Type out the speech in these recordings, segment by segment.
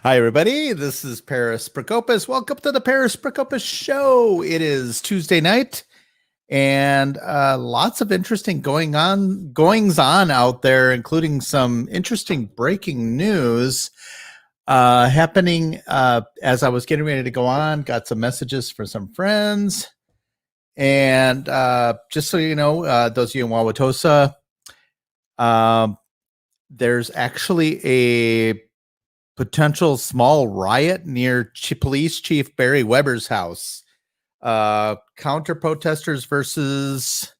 Hi, everybody. This is Paris Prokopis. Welcome to the Paris Prokopis Show. It is Tuesday night, and lots of interesting goings on out there, including some interesting breaking news happening as I was getting ready to go on. Got some messages from some friends, and just so you know, those of you in Wauwatosa, there's actually a potential small riot near Police Chief Barry Weber's house. Counter protesters versus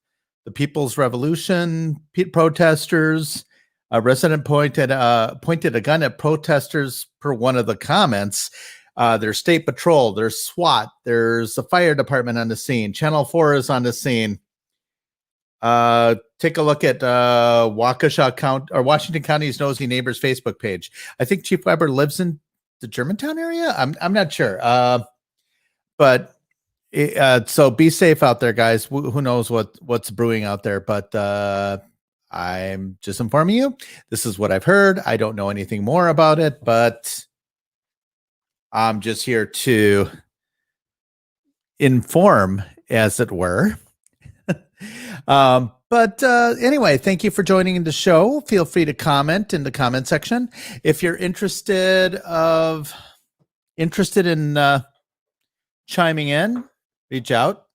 the People's Revolution protesters. A resident pointed a gun at protesters per one of the comments. There's state patrol, there's SWAT, there's the fire department on the scene. Channel 4 is on the scene. Take a look at Washington County's Nosy Neighbors Facebook page. I think Chief Weber lives in the Germantown area. I'm not sure. But so be safe out there, guys. Who knows what's brewing out there? But I'm just informing you. This is what I've heard. I don't know anything more about it, but I'm just here to inform, as it were. But anyway, thank you for joining the show. Feel free to comment in the comment section. If you're interested in chiming in, reach out.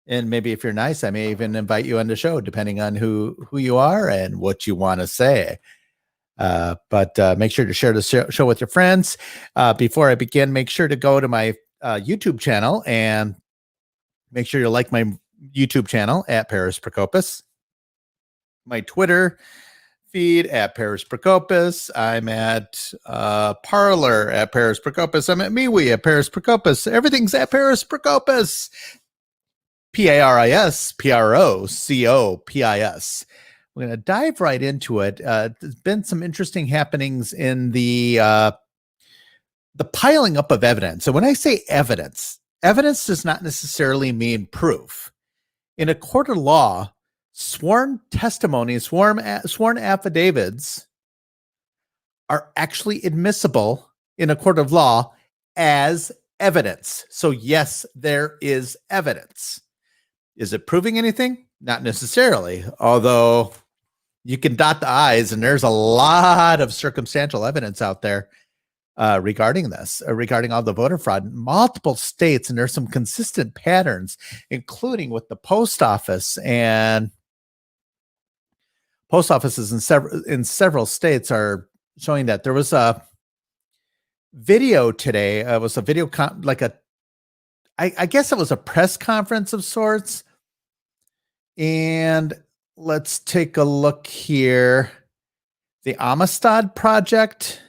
And maybe if you're nice, I may even invite you on the show, depending on who you are and what you want to say. But make sure to share the show with your friends. Before I begin, make sure to go to my YouTube channel and make sure you like my YouTube channel at Paris Prokopis. My Twitter feed at Paris Prokopis. I'm at Parlor at Paris Prokopis. I'm at MeWe at Paris Prokopis. Everything's at Paris Prokopis. ParisProkopis. We're going to dive right into it. There's been some interesting happenings in the piling up of evidence. So when I say evidence does not necessarily mean proof. In a court of law, sworn testimony, sworn affidavits are actually admissible in a court of law as evidence. So yes, there is evidence. Is it proving anything? Not necessarily, although you can dot the I's, and there's a lot of circumstantial evidence out there regarding this, regarding all the voter fraud in multiple states. And there's some consistent patterns, including with the post office, and post offices in several states are showing that. There was a video today. It was a video, I guess it was a press conference of sorts. And let's take a look here. The Amistad Project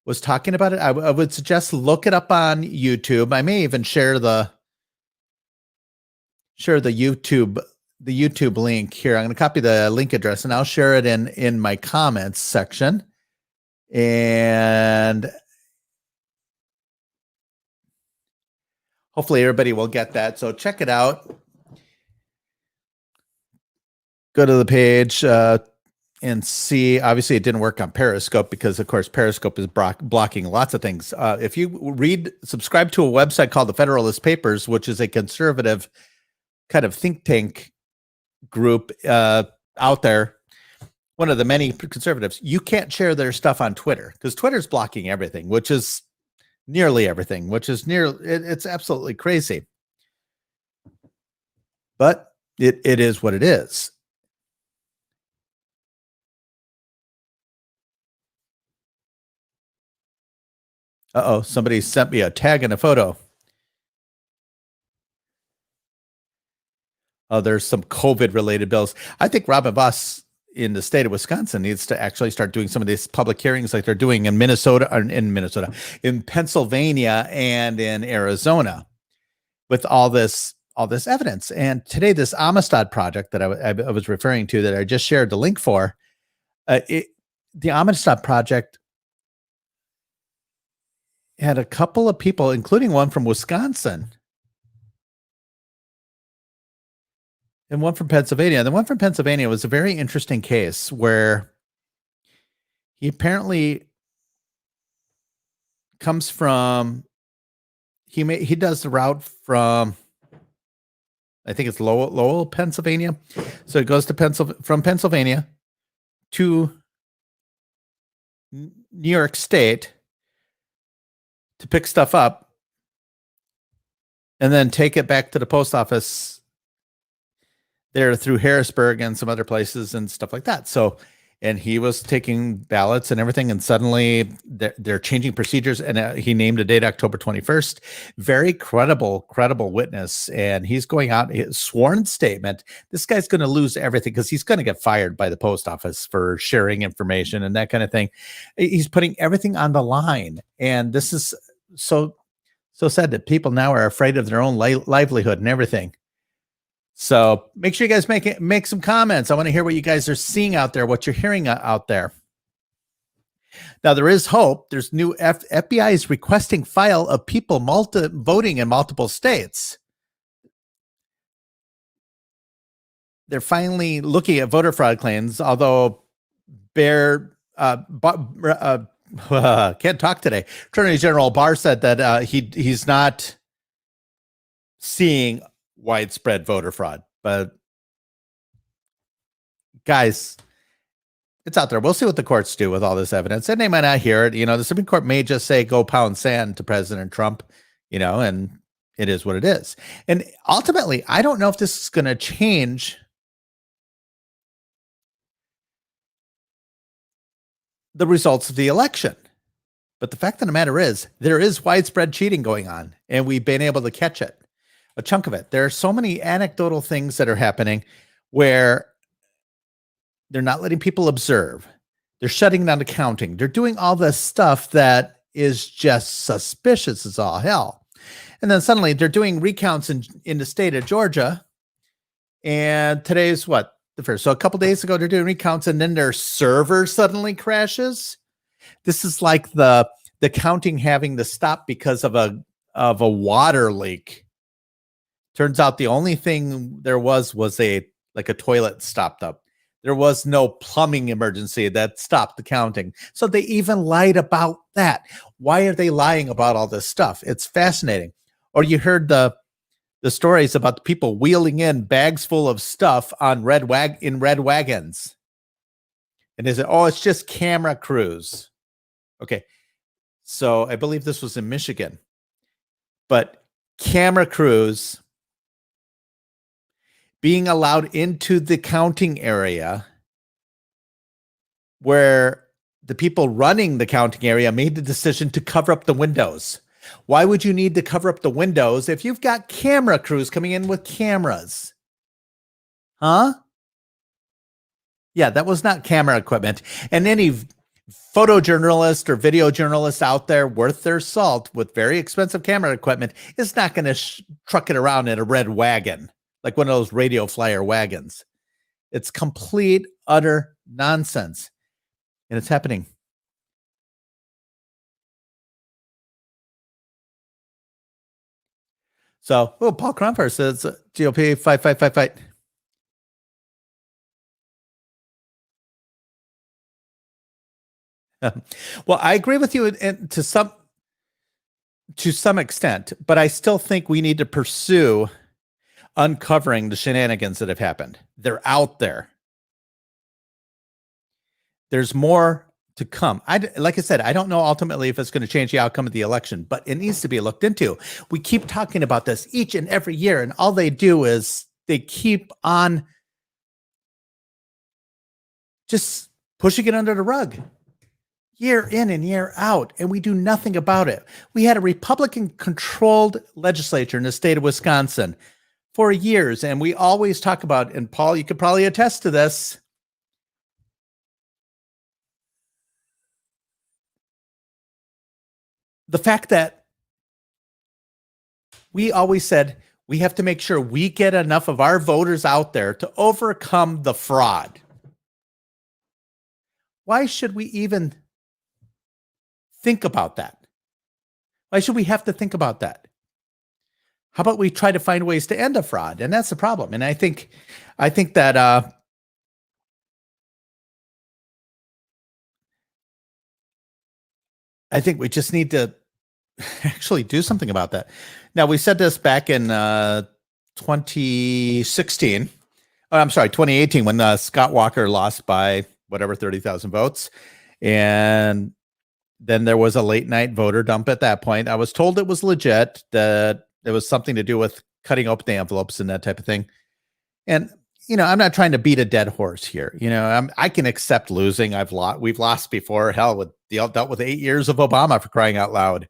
was talking about it. I would suggest look it up on YouTube. I may even share the YouTube link here. I'm going to copy the link address and I'll share it in my comments section. And hopefully everybody will get that. So check it out. Go to the page and see. Obviously, it didn't work on Periscope because, of course, Periscope is blocking lots of things. If you subscribe to a website called the Federalist Papers, which is a conservative kind of think tank group out there, one of the many conservatives, you can't share their stuff on Twitter because Twitter's blocking everything, which is nearly everything, it's absolutely crazy. But it is what it is. Uh-oh, somebody sent me a tag and a photo. Oh, there's some COVID-related bills. I think Robin Voss in the state of Wisconsin needs to actually start doing some of these public hearings like they're doing in in Pennsylvania and in Arizona with all this evidence. And today, this Amistad Project that I was referring to, that I just shared the link for, the Amistad Project had a couple of people, including one from Wisconsin and one from Pennsylvania. The one from Pennsylvania was a very interesting case where he apparently comes from he does the route from, I think it's Lowell, Pennsylvania. So it goes to from Pennsylvania to New York State to pick stuff up and then take it back to the post office there through Harrisburg and some other places and stuff like that. So, and he was taking ballots and everything, and suddenly they're changing procedures. And he named a date, October 21st. Very credible witness. And he's going out, his sworn statement. This guy's going to lose everything because he's going to get fired by the post office for sharing information and that kind of thing. He's putting everything on the line. And this is so sad that people now are afraid of their own livelihood and everything. So make sure you guys make some comments. I want to hear what you guys are seeing out there, what you're hearing out there. Now, there is hope. There's new FBI is requesting file of people voting in multiple states. They're finally looking at voter fraud claims, although can't talk today. Attorney General Barr said that he's not seeing widespread voter fraud, but guys, it's out there. We'll see what the courts do with all this evidence, and they might not hear it. The Supreme Court may just say, go pound sand to President Trump, and it is what it is. And ultimately, I don't know if this is going to change the results of the election. But the fact of the matter is, there is widespread cheating going on, and we've been able to catch it. A chunk of it. There are so many anecdotal things that are happening where they're not letting people observe. They're shutting down the counting. They're doing all this stuff that is just suspicious as all hell. And then suddenly they're doing recounts in the state of Georgia. And today's what? The first. So a couple days ago, they're doing recounts, and then their server suddenly crashes. This is like the counting having to stop because of a water leak. Turns out the only thing there was a toilet stopped up. There was no plumbing emergency that stopped the counting. So they even lied about that. Why are they lying about all this stuff? It's fascinating. Or you heard the stories about the people wheeling in bags full of stuff on red wagons. And they said, oh, it's just camera crews. Okay. So I believe this was in Michigan. But camera crews being allowed into the counting area where the people running the counting area made the decision to cover up the windows. Why would you need to cover up the windows if you've got camera crews coming in with cameras? Huh? Yeah, that was not camera equipment. And any photojournalist or video journalist out there worth their salt with very expensive camera equipment is not going to truck it around in a red wagon, like one of those radio flyer wagons. It's complete, utter nonsense. And it's happening. So, Paul Cronfire says, GOP, fight. Well, I agree with you to some extent, but I still think we need to pursue uncovering the shenanigans that have happened. They're out there. There's more to come. Like I said, I don't know ultimately if it's going to change the outcome of the election, but it needs to be looked into. We keep talking about this each and every year, and all they do is they keep on just pushing it under the rug year in and year out, and we do nothing about it. We had a Republican-controlled legislature in the state of Wisconsin for years, and we always talk about, and Paul, you could probably attest to this, the fact that we always said we have to make sure we get enough of our voters out there to overcome the fraud. Why should we even think about that? Why should we have to think about that? How about we try to find ways to end the fraud? And that's the problem. And I think that I think we just need to actually do something about that. Now, we said this back in 2016. Oh, I'm sorry, 2018, when Scott Walker lost by whatever 30,000 votes. And then there was a late night voter dump at that point. I was told it was legit, that it was something to do with cutting open the envelopes and that type of thing. And I'm not trying to beat a dead horse here. I can accept losing. We've lost before. Hell, dealt with 8 years of Obama, for crying out loud.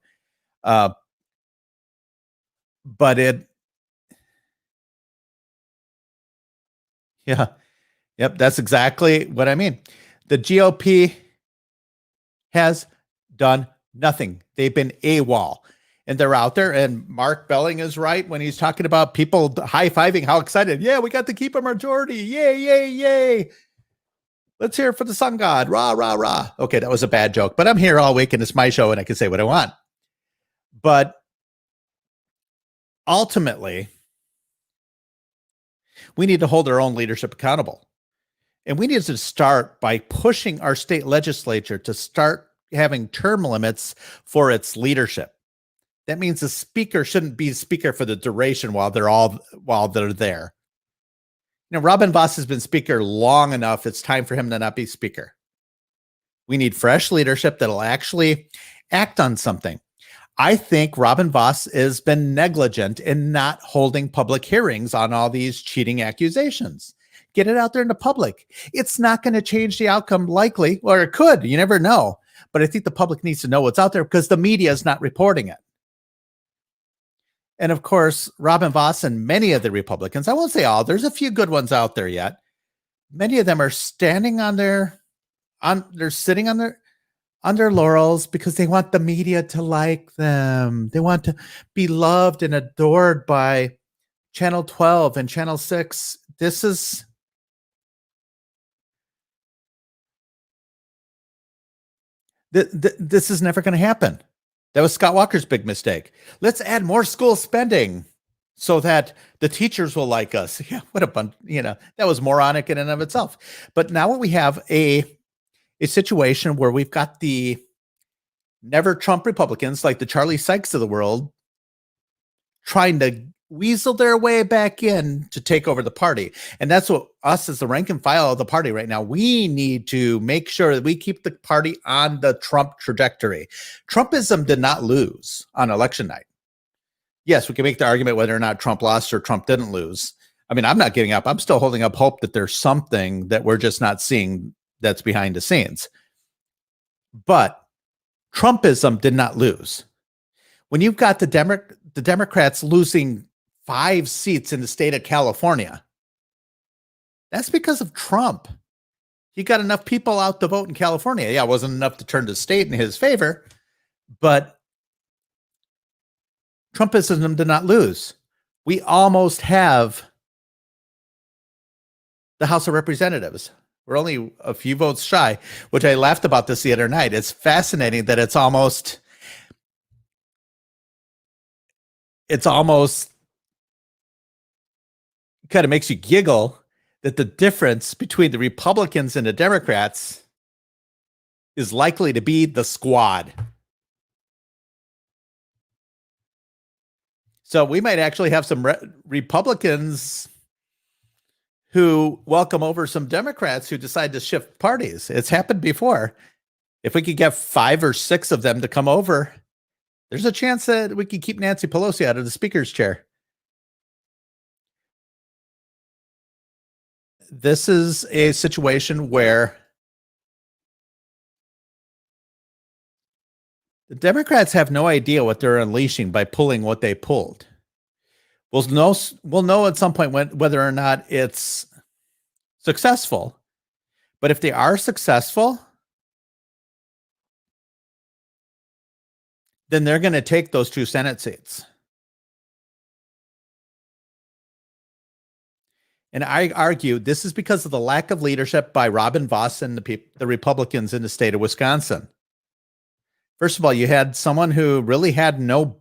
But yeah, yep, that's exactly what I mean. The GOP has done nothing. They've been AWOL. And they're out there, and Mark Belling is right when he's talking about people high-fiving how excited. Yeah, we got to keep a majority. Yay, yay, yay. Let's hear it for the sun god. Rah, rah, rah. Okay, that was a bad joke, but I'm here all week, and it's my show, and I can say what I want. But ultimately, we need to hold our own leadership accountable. And we need to start by pushing our state legislature to start having term limits for its leadership. That means the speaker shouldn't be speaker for the duration while they're there. Robin Vos has been speaker long enough. It's time for him to not be speaker. We need fresh leadership that'll actually act on something. I think Robin Vos has been negligent in not holding public hearings on all these cheating accusations. Get it out there in the public. It's not going to change the outcome likely, or it could. You never know. But I think the public needs to know what's out there because the media is not reporting it. And of course, Robin Vos and many of the Republicans, I won't say all, there's a few good ones out there yet. Many of them are standing they're sitting on their laurels because they want the media to like them. They want to be loved and adored by Channel 12 and Channel 6. This is never going to happen. That was Scott Walker's big mistake. Let's add more school spending so that the teachers will like us. Yeah, what a bunch, that was moronic in and of itself. But now we have a situation where we've got the never Trump Republicans, like the Charlie Sykes of the world, trying to weasel their way back in to take over the party. And that's what us as the rank and file of the party right now, we need to make sure that we keep the party on the Trump trajectory. Trumpism did not lose on election night. Yes, we can make the argument whether or not Trump lost or Trump didn't lose. I mean, I'm not giving up. I'm still holding up hope that there's something that we're just not seeing that's behind the scenes. But Trumpism did not lose. When you've got the Democrats losing 5 seats in the state of California, that's because of Trump. He got enough people out to vote in California. Yeah, it wasn't enough to turn the state in his favor, but Trumpism did not lose. We almost have the House of Representatives. We're only a few votes shy, which I laughed about this the other night. It's fascinating that it's almost kind of makes you giggle that the difference between the Republicans and the Democrats is likely to be the squad. So we might actually have some Republicans who welcome over some Democrats who decide to shift parties. It's happened before. If we could get 5 or 6 of them to come over, there's a chance that we could keep Nancy Pelosi out of the speaker's chair. This is a situation where the Democrats have no idea what they're unleashing by pulling what they pulled. We'll know at some point whether or not it's successful. But if they are successful, then they're going to take those 2 Senate seats. And I argue this is because of the lack of leadership by Robin Vos and the Republicans in the state of Wisconsin. First of all, you had someone who really had no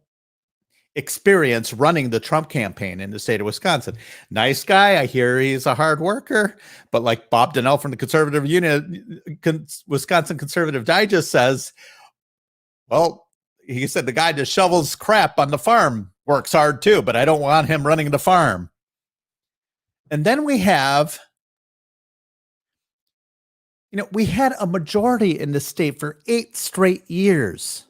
experience running the Trump campaign in the state of Wisconsin. Nice guy. I hear he's a hard worker, but like Bob Donnell from the Conservative Union, Wisconsin Conservative Digest says, well, he said the guy that shovels crap on the farm works hard too, but I don't want him running the farm. And then we had a majority in the state for 8 straight years.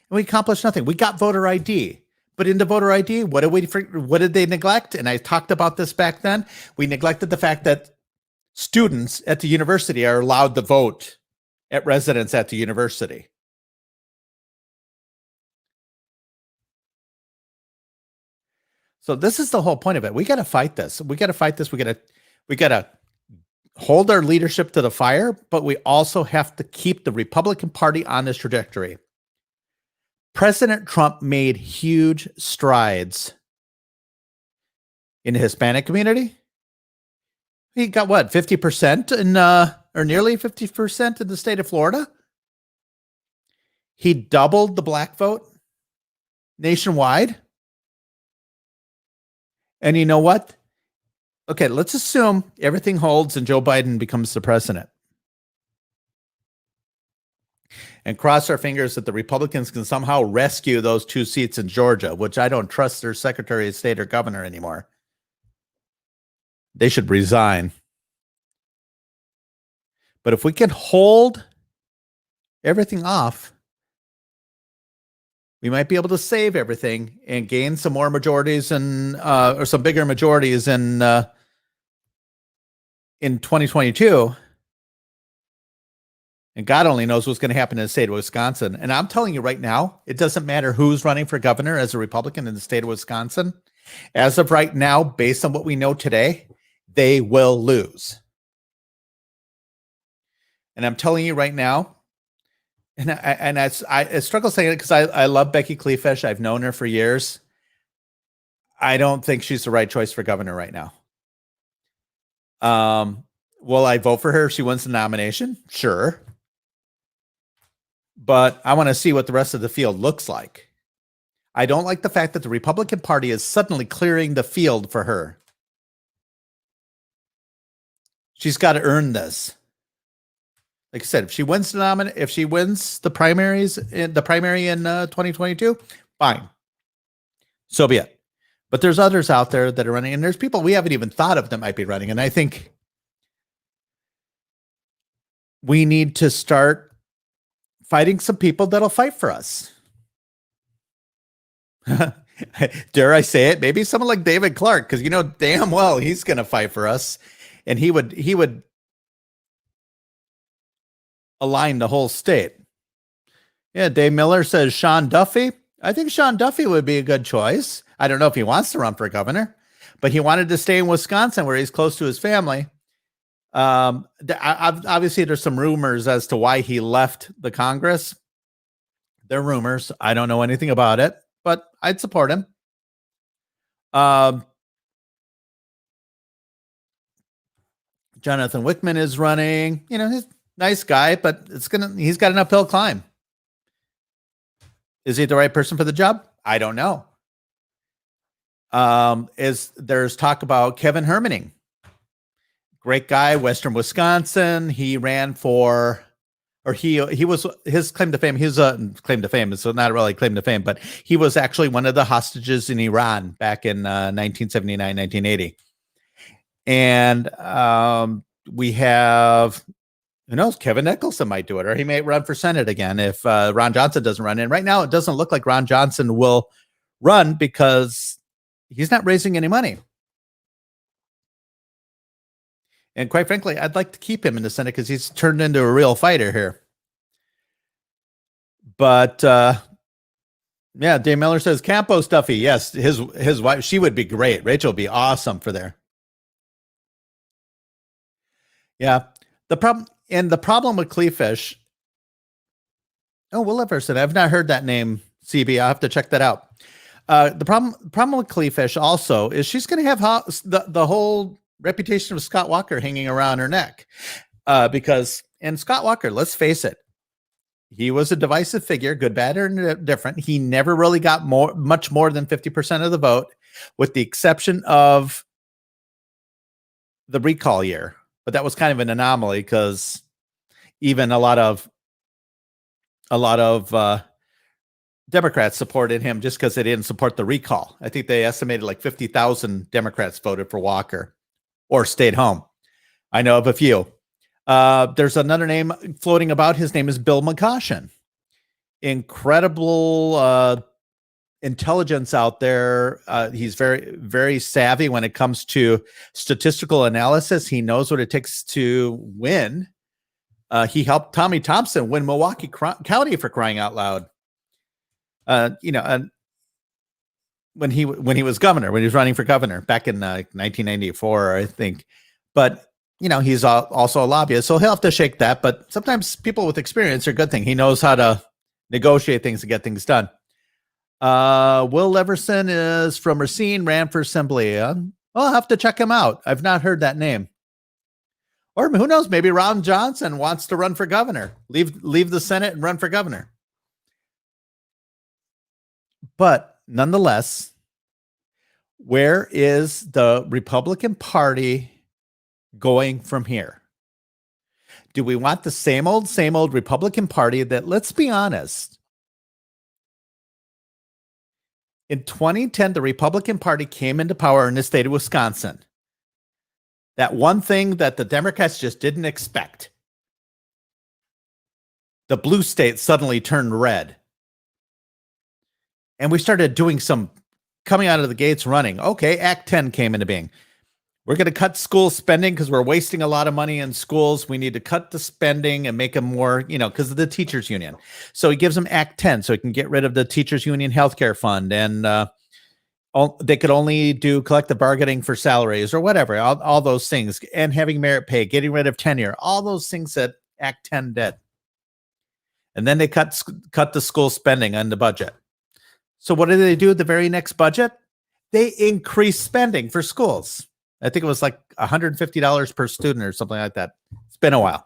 And we accomplished nothing. We got voter ID. But in the voter ID, what did they neglect? And I talked about this back then. We neglected the fact that students at the university are allowed to vote at residence at the university. So this is the whole point of it. We got to fight this. We got to fight this. We got to hold our leadership to the fire, but we also have to keep the Republican Party on this trajectory. President Trump made huge strides in the Hispanic community. He got 50% or nearly 50% in the state of Florida. He doubled the black vote nationwide. And you know what? Okay, let's assume everything holds and Joe Biden becomes the president. And cross our fingers that the Republicans can somehow rescue those 2 seats in Georgia, which I don't trust their Secretary of State or governor anymore. They should resign. But if we can hold everything off, we might be able to save everything and gain some more majorities or some bigger majorities in 2022. And God only knows what's going to happen in the state of Wisconsin. And I'm telling you right now, it doesn't matter who's running for governor as a Republican in the state of Wisconsin. As of right now, based on what we know today, they will lose. And I'm telling you right now, and I struggle saying it because I love Becky Kleefisch. I've known her for years. I don't think she's the right choice for governor right now. Will I vote for her if she wins the nomination? Sure. But I want to see what the rest of the field looks like. I don't like the fact that the Republican Party is suddenly clearing the field for her. She's got to earn this. Like I said, if she wins the primary in 2022, fine. So be it. But there's others out there that are running, and there's people we haven't even thought of that might be running. And I think we need to start fighting some people that'll fight for us. Dare I say it? Maybe someone like David Clark, because damn well he's going to fight for us, and he would align the whole state. Yeah, Dave Miller says Sean Duffy. I think Sean Duffy would be a good choice. I don't know if he wants to run for governor, but he wanted to stay in Wisconsin where he's close to his family. Obviously, there's some rumors as to why he left the Congress. They're rumors. I don't know anything about it, but I'd support him. Jonathan Wickman is running. He's nice guy, but he's got an uphill climb. Is he the right person for the job? I don't know. There's talk about Kevin Hermaning. Great guy, Western Wisconsin. He ran for, or he was, his claim to fame, claim to fame, so not really claim to fame, but he was actually one of the hostages in Iran back in 1979, 1980. And we have, who knows, Kevin Nicholson might do it, or he may run for Senate again if Ron Johnson doesn't run in. Right now, it doesn't look like Ron Johnson will run because he's not raising any money. And quite frankly, I'd like to keep him in the Senate because he's turned into a real fighter here. But yeah, Dave Miller says Campo Stuffy. Yes, his wife, she would be great. Rachel would be awesome for there. Yeah, the problem with Kleefisch. Oh, Will Everson. I've not heard that name, CB. I'll have to check that out. The problem with Kleefisch also is she's going to have the whole reputation of Scott Walker hanging around her neck. Because Scott Walker, let's face it, he was a divisive figure, good, bad, or indifferent. He never really got much more than 50% of the vote, with the exception of the recall year. But that was kind of an anomaly because even a lot of a lot of Democrats supported him just because they didn't support the recall. I think they estimated like 50,000 Democrats voted for Walker or stayed home. I know of a few. There's another name floating about. His name is Bill McCoshen. Incredible intelligence out there. He's very, very savvy when it comes to statistical analysis. He knows what it takes to win. He helped Tommy Thompson win Milwaukee County, for crying out loud. When he was governor, when he was running for governor back in 1994, I think. But he's also a lobbyist, so he'll have to shake that. But sometimes people with experience are a good thing. He knows how to negotiate things and get things done. Will Leverson is from Racine, ran for assembly. I'll have to check him out. I've not heard that name. Or who knows? Maybe Ron Johnson wants to run for governor. Leave the Senate and run for governor. But nonetheless, where is the Republican Party going from here? Do we want the same old Republican Party that, let's be honest, in 2010, the Republican Party came into power in the state of Wisconsin. That one thing that the Democrats just didn't expect. The blue state suddenly turned red. And we started doing some coming out of the gates running. Okay, Act 10 came into being. We're going to cut school spending because we're wasting a lot of money in schools. We need to cut the spending and make them more, because of the teachers union. So he gives them Act 10 so he can get rid of the teachers union healthcare fund. And they could only do collective bargaining for salaries or whatever, all those things, and having merit pay, getting rid of tenure, all those things that Act 10 did. And then they cut the school spending on the budget. So what did they do at the very next budget? They increased spending for schools. I think it was like $150 per student or something like that. It's been a while.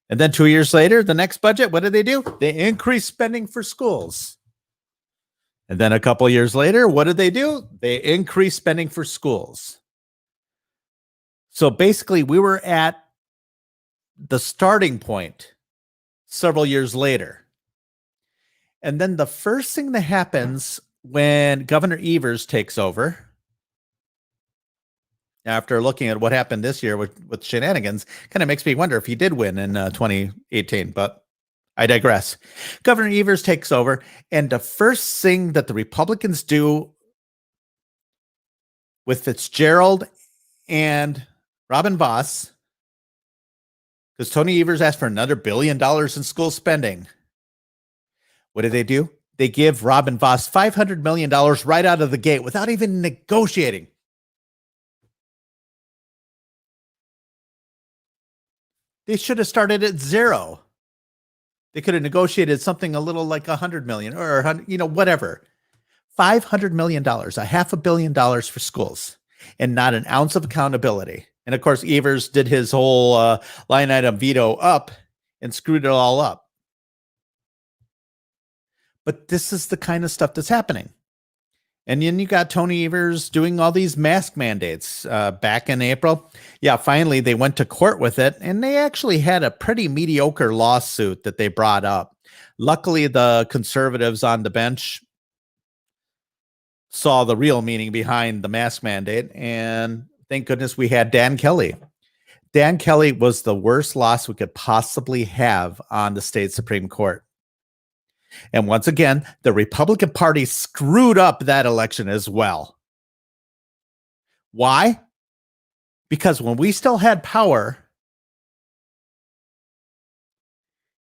And then 2 years later, the next budget, what did they do? They increased spending for schools. And then a couple of years later, what did they do? They increased spending for schools. So basically, we were at the starting point several years later. And then the first thing that happens when Governor Evers takes over, after looking at what happened this year with shenanigans, kind of makes me wonder if he did win in 2018, but I digress. Governor Evers takes over, and the first thing that the Republicans do with Fitzgerald and Robin Vos, because Tony Evers asked for another $1 billion in school spending, what do? They give Robin Vos $500 million right out of the gate without even negotiating. They should have started at zero. They could have negotiated something a little like $100 million or whatever. $500 million, $500 million for schools, and not an ounce of accountability. And of course, Evers did his whole line item veto up and screwed it all up. But this is the kind of stuff that's happening. And then you got Tony Evers doing all these mask mandates back in April. Yeah, finally they went to court with it, and they actually had a pretty mediocre lawsuit that they brought up. Luckily, the conservatives on the bench saw the real meaning behind the mask mandate, and thank goodness we had Dan Kelly. Dan Kelly was the worst loss we could possibly have on the state Supreme Court. And once again, the Republican Party screwed up that election as well. Why? Because when we still had power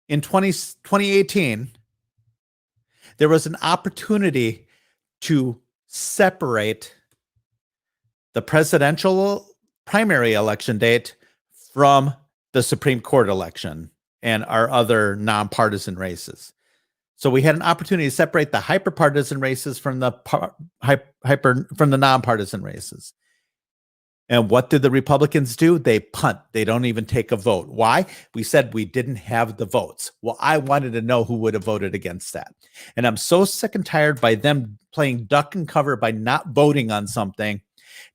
in 2018, there was an opportunity to separate the presidential primary election date from the Supreme Court election and our other nonpartisan races. So we had an opportunity to separate the hyperpartisan races from the from the nonpartisan races. And what did the Republicans do? They punt. They don't even take a vote. Why? We said we didn't have the votes. Well, I wanted to know who would have voted against that. And I'm so sick and tired by them playing duck and cover by not voting on something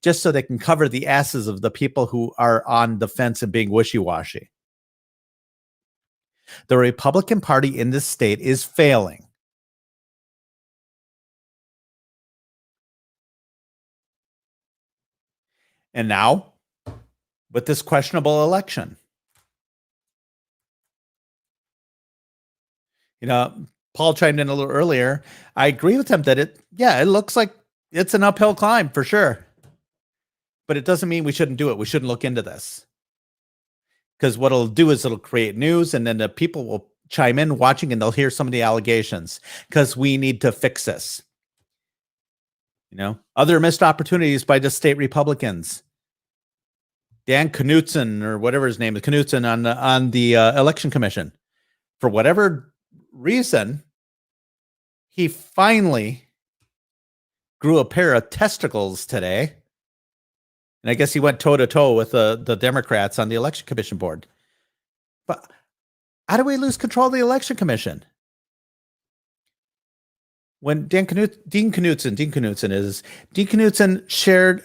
just so they can cover the asses of the people who are on the fence and being wishy-washy. The Republican Party in this state is failing. And now, with this questionable election, Paul chimed in a little earlier. I agree with him that it looks like it's an uphill climb for sure. But it doesn't mean we shouldn't do it. We shouldn't look into this. Because what it'll do is it'll create news, and then the people will chime in watching, and they'll hear some of the allegations because we need to fix this. Other missed opportunities by the state Republicans. Dan Knutson, or whatever his name is, Knutson on the election commission. For whatever reason, he finally grew a pair of testicles today. And I guess he went toe-to-toe with the Democrats on the election commission board. But how do we lose control of the election commission? When Dean Knutson shared,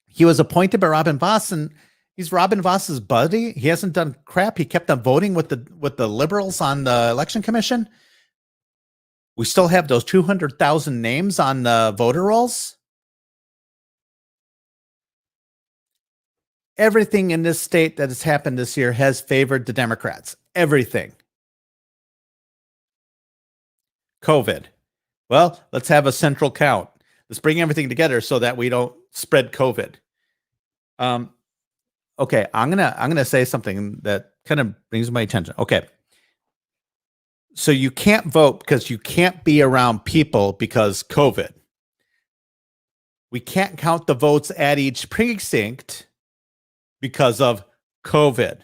he was appointed by Robin Voss, and he's Robin Voss's buddy. He hasn't done crap. He kept on voting with the liberals on the election commission. We still have those 200,000 names on the voter rolls. Everything in this state that has happened this year has favored the Democrats. Everything. COVID. Well, let's have a central count. Let's bring everything together so that we don't spread COVID. Okay, I'm gonna say something that kind of brings my attention. Okay. So you can't vote because you can't be around people because COVID. We can't count the votes at each precinct because of COVID.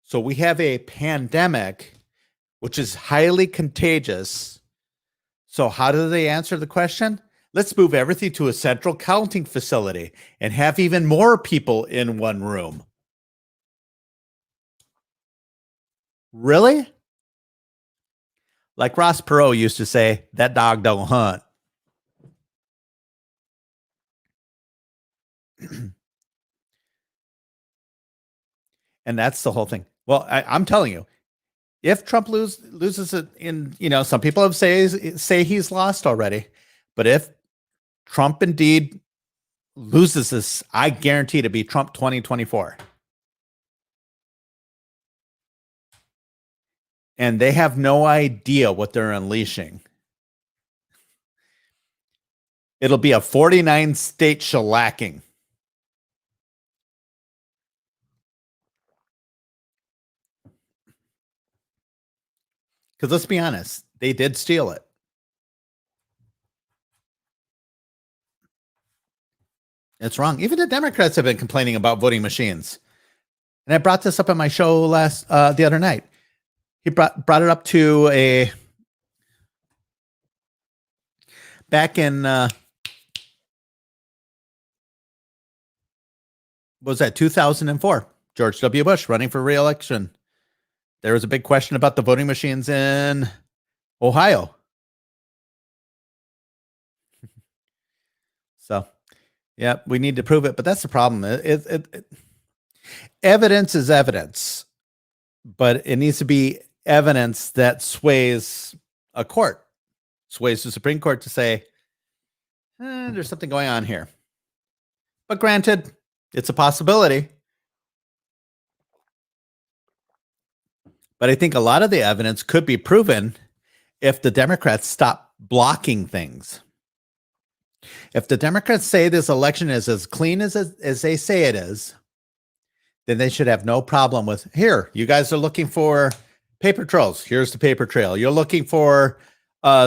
So we have a pandemic, which is highly contagious. So how do they answer the question? Let's move everything to a central counting facility and have even more people in one room. Really? Like Ross Perot used to say, that dog don't hunt. And that's the whole thing. Well, I'm telling you, if Trump loses it some people have say he's lost already, but if Trump indeed loses this, I guarantee to be Trump 2024. And they have no idea what they're unleashing. It'll be a 49 state shellacking. Because let's be honest, they did steal it. It's wrong. Even the Democrats have been complaining about voting machines. And I brought this up on my show the other night. He brought it up to back in what was that, 2004, George W. Bush running for re-election. There was a big question about the voting machines in Ohio. So, yeah, we need to prove it, but that's the problem. Evidence is evidence, but it needs to be evidence that sways a court, sways the Supreme Court to say, there's something going on here. But granted, it's a possibility. But I think a lot of the evidence could be proven if the Democrats stop blocking things. If the Democrats say this election is as clean as they say it is, then they should have no problem with, here, you guys are looking for paper trails. Here's the paper trail. You're looking for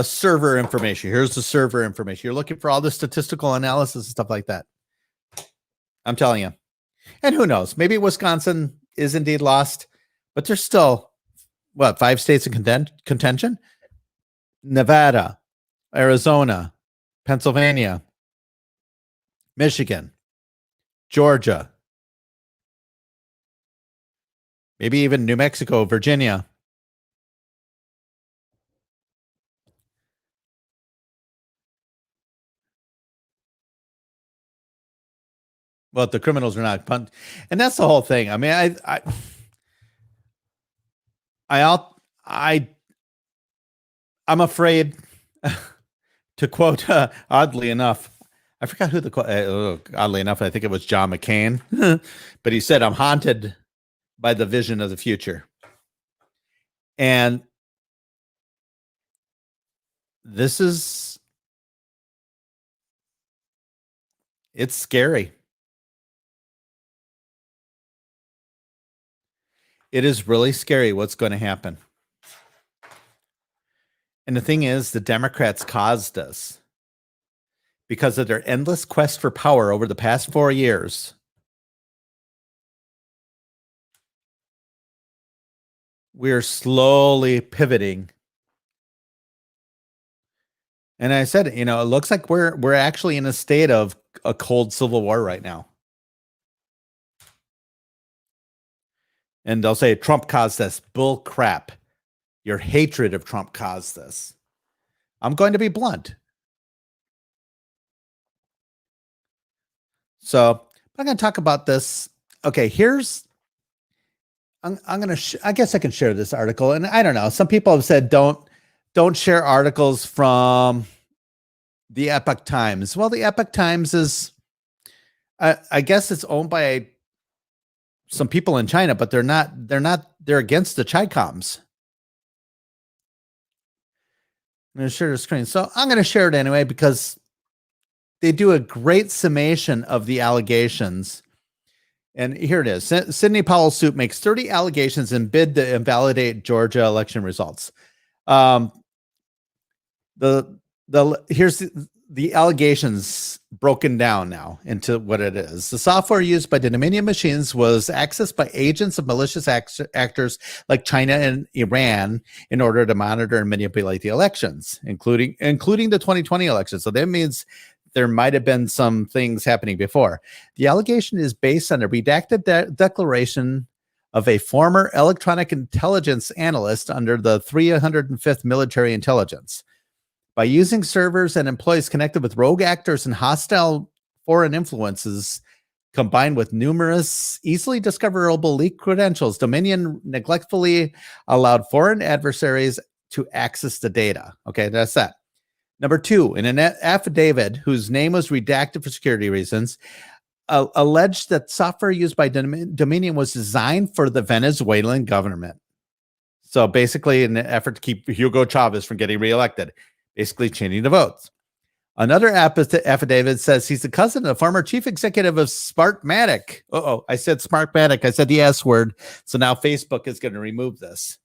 server information. Here's the server information. You're looking for all the statistical analysis and stuff like that. I'm telling you. And who knows? Maybe Wisconsin is indeed lost, but there's still, 5 states in contention? Nevada, Arizona, Pennsylvania, Michigan, Georgia, maybe even New Mexico, Virginia. Well, the criminals are not punished, and that's the whole thing. I mean, I I'm afraid to quote, oddly enough, I forgot who the oddly enough, I think it was John McCain, but he said, "I'm haunted by the vision of the future," and this is it's scary. It is really scary what's going to happen. And the thing is, the Democrats caused this because of their endless quest for power over the past 4 years. We're slowly pivoting. And I said, it looks like we're actually in a state of a cold civil war right now. And they'll say Trump caused this. Bull crap. Your hatred of Trump caused this. I'm going to be blunt. So I'm going to talk about this. Okay, I'm going to, I guess I can share this article. And I don't know. Some people have said, don't share articles from the Epoch Times. Well, the Epoch Times is, I guess it's owned by some people in China, but they're against the Chicoms. I'm going to share the screen. So I'm going to share it anyway, because they do a great summation of the allegations. And here it is. Sidney Powell's suit makes 30 allegations and bid to invalidate Georgia election results. Here's the allegations broken down now into what it is. The software used by the Dominion machines was accessed by agents of malicious actors like China and Iran in order to monitor and manipulate the elections, including the 2020 election. So that means there might have been some things happening before. The allegation is based on a redacted declaration of a former electronic intelligence analyst under the 305th Military Intelligence. By using servers and employees connected with rogue actors and hostile foreign influences, combined with numerous easily discoverable leaked credentials, Dominion neglectfully allowed foreign adversaries to access the data. Okay, that's that. Number two, in an affidavit whose name was redacted for security reasons, alleged that software used by Dominion was designed for the Venezuelan government. So basically, in an effort to keep Hugo Chavez from getting reelected, basically changing the votes. Another affidavit says he's the cousin of the former chief executive of Smartmatic. I said Smartmatic. I said the S word. So now Facebook is going to remove this.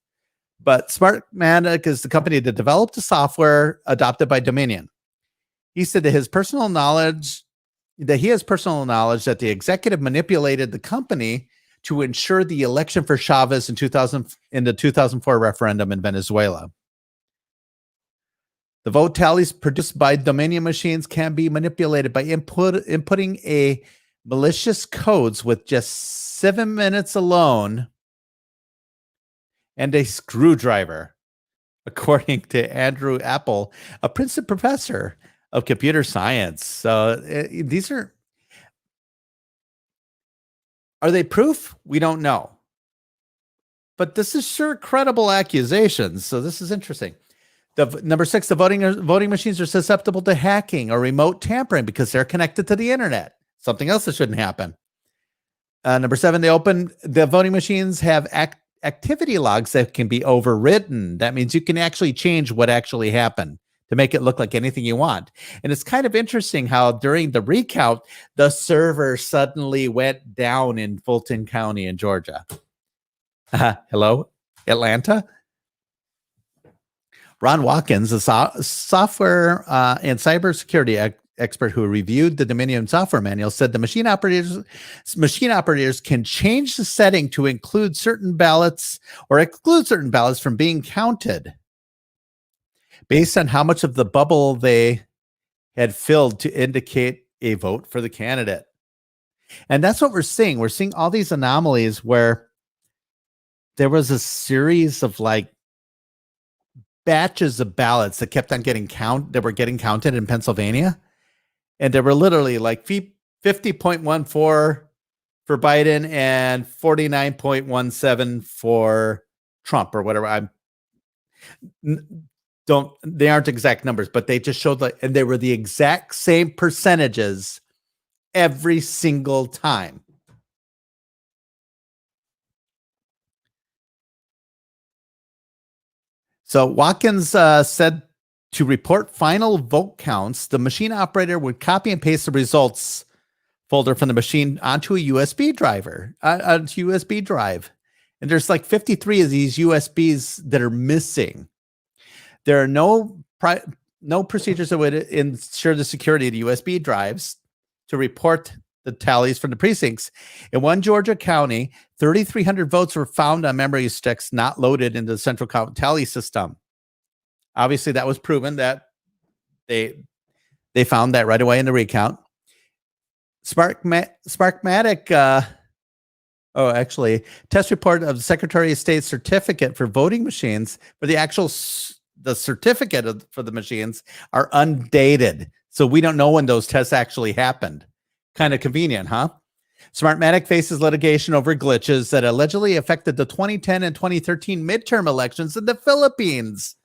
But Smartmatic is the company that developed the software adopted by Dominion. He said that he has personal knowledge that the executive manipulated the company to ensure the election for Chavez in the 2004 referendum in Venezuela. The vote tallies produced by Dominion machines can be manipulated by inputting a malicious codes with just 7 minutes alone and a screwdriver, according to Andrew Apple, a Princeton professor of computer science. So these are they proof? We don't know. But this is sure credible accusations. So this is interesting. Number 6, the voting machines are susceptible to hacking or remote tampering because they're connected to the internet. Something else that shouldn't happen. Number 7, the voting machines have activity logs that can be overwritten. That means you can actually change what actually happened to make it look like anything you want. And it's kind of interesting how during the recount, the server suddenly went down in Fulton County in Georgia. Hello, Atlanta? Ron Watkins, a software and cybersecurity expert who reviewed the Dominion software manual, said the machine operators can change the setting to include certain ballots or exclude certain ballots from being counted based on how much of the bubble they had filled to indicate a vote for the candidate. And that's what we're seeing. We're seeing all these anomalies where there was a series of batches of ballots that kept on getting counted in Pennsylvania. And there were literally 50.14 for Biden and 49.17 for Trump, or whatever. They aren't exact numbers, but they just showed and they were the exact same percentages every single time. So Watkins said to report final vote counts, the machine operator would copy and paste the results folder from the machine onto a USB drive. And there's like 53 of these USBs that are missing. There are no procedures that would ensure the security of the USB drives to report the tallies from the precincts. In one Georgia county, 3,300 votes were found on memory sticks not loaded into the central count tally system. Obviously, that was proven that they found that right away in the recount. Sparkmatic, test report of the Secretary of State's certificate for voting machines, but the certificate for the machines are undated. So we don't know when those tests actually happened. Kind of convenient, huh? Smartmatic faces litigation over glitches that allegedly affected the 2010 and 2013 midterm elections in the Philippines.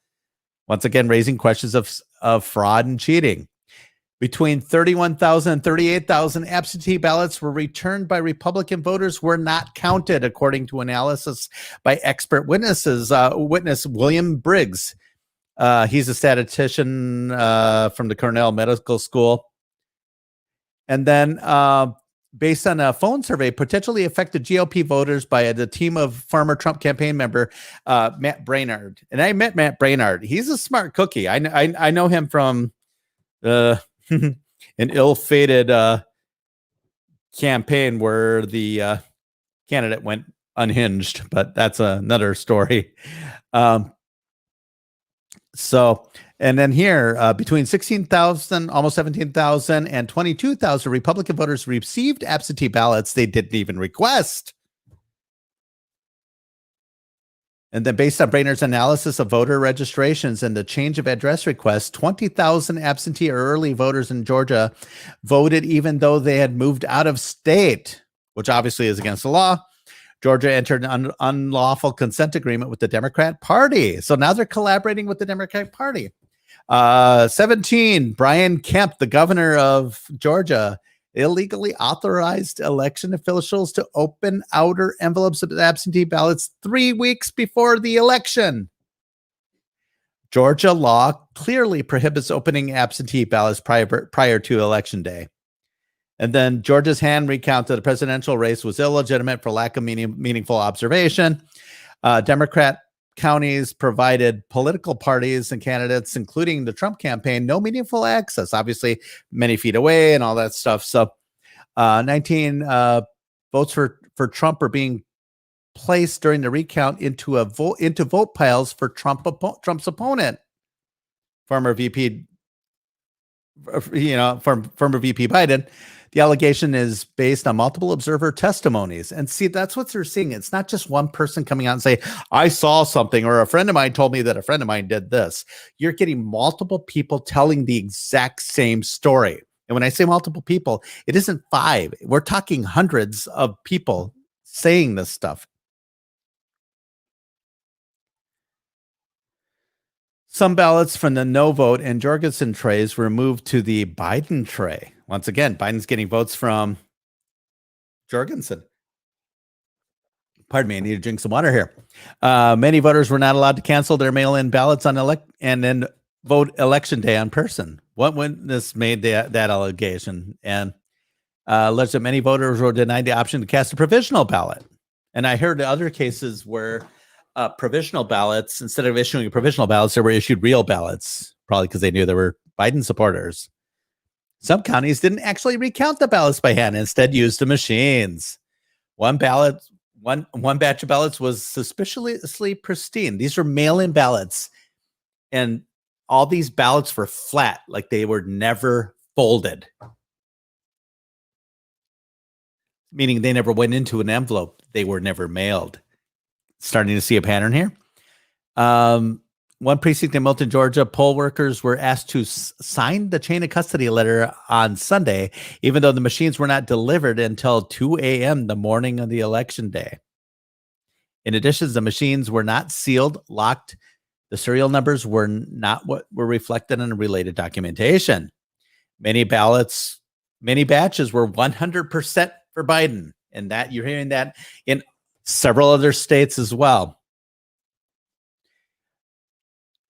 Once again, raising questions of fraud and cheating. Between 31,000 and 38,000 absentee ballots were returned by Republican voters were not counted, according to analysis by expert witnesses. Witness William Briggs. He's a statistician from the Cornell Medical School. And then based on a phone survey, potentially affected GOP voters by the team of former Trump campaign member Matt Brainard. And I met Matt Brainard. He's a smart cookie. I know him from an ill-fated campaign where the candidate went unhinged, but that's another story. And then here, between 16,000, almost 17,000, and 22,000 Republican voters received absentee ballots they didn't even request. And then based on Brainerd's analysis of voter registrations and the change of address requests, 20,000 absentee or early voters in Georgia voted even though they had moved out of state, which obviously is against the law. Georgia entered an unlawful consent agreement with the Democrat Party. So now they're collaborating with the Democratic Party. 17, Brian Kemp, the governor of Georgia, illegally authorized election officials to open outer envelopes of absentee ballots 3 weeks before the election. Georgia law clearly prohibits opening absentee ballots prior to election day. And then Georgia's hand recount to the presidential race was illegitimate for lack of meaningful observation. Democrat counties provided political parties and candidates, including the Trump campaign, no meaningful access, obviously many feet away and all that stuff. So 19 votes for Trump are being placed during the recount into vote piles for Trump's opponent, former VP Biden. The allegation is based on multiple observer testimonies. And see, that's what they're seeing. It's not just one person coming out and say, I saw something, or a friend of mine told me that a friend of mine did this. You're getting multiple people telling the exact same story. And when I say multiple people, it isn't 5. We're talking hundreds of people saying this stuff. Some ballots from the no vote and Jorgensen trays were moved to the Biden tray. Once again, Biden's getting votes from Jorgensen. Pardon me, I need to drink some water here. Many voters were not allowed to cancel their mail-in ballots on and then vote election day in person. One witness made that allegation and alleged that many voters were denied the option to cast a provisional ballot. And I heard other cases where provisional ballots, instead of issuing provisional ballots, they were issued real ballots, probably because they knew there were Biden supporters. Some counties didn't actually recount the ballots by hand, instead used the machines. One batch of ballots was suspiciously pristine. These were mail-in ballots, and all these ballots were flat, like they were never folded, meaning they never went into an envelope. They were never mailed. Starting to see a pattern here. one precinct in Milton, Georgia, poll workers were asked to sign the chain of custody letter on Sunday, even though the machines were not delivered until 2 a.m. the morning of the election day. In addition, the machines were not sealed, locked. The serial numbers were not what were reflected in the related documentation. Many batches were 100% for Biden, and that you're hearing that in several other states as well.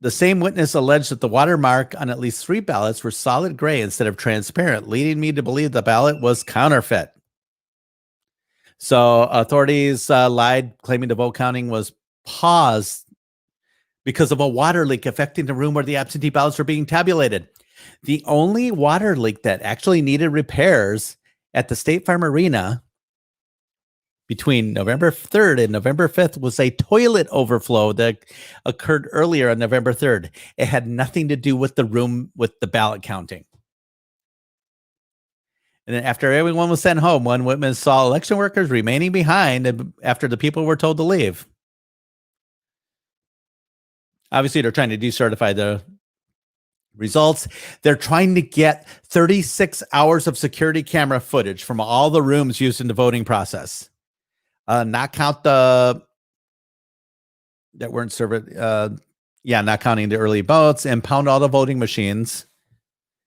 The same witness alleged that the watermark on at least 3 ballots were solid gray instead of transparent, leading me to believe the ballot was counterfeit. So authorities lied, claiming the vote counting was paused because of a water leak affecting the room where the absentee ballots were being tabulated. The only water leak that actually needed repairs at the State Farm Arena between November 3rd and November 5th was a toilet overflow that occurred earlier on November 3rd. It had nothing to do with the room with the ballot counting. And then after everyone was sent home, one witness saw election workers remaining behind after the people were told to leave. Obviously, they're trying to decertify the results. They're trying to get 36 hours of security camera footage from all the rooms used in the voting process. Not count the that weren't served. Not counting the early votes, and pound all the voting machines